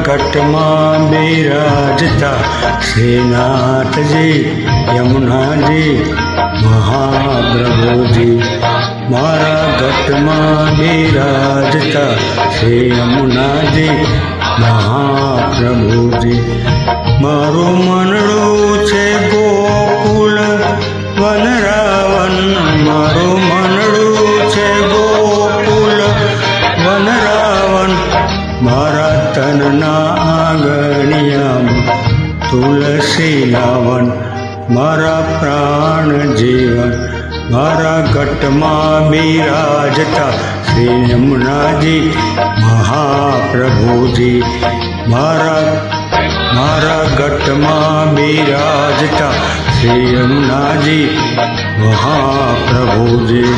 ઘટમાં બિરાજતા શ્રીનાથજી યમુનાજી મહાપ્રભુજી મારા ઘટમાં બિરાજતા શ્રી યમુનાજી મહાપ્રભુજી મારું મનડું છે ગોકુલ વનરાવન મારું મનડું છે ગોકુલ વનરાવન મારા તનના આંગણિયામાં તુલસી લાવન મારા પ્રાણ જીવન મારા ઘટમાં બિરાજતા શ્રી યમુનાજી મહાપ્રભુજી મારા ઘટમાં બિરાજતા શ્રી યમુનાજી મહાપ્રભુજી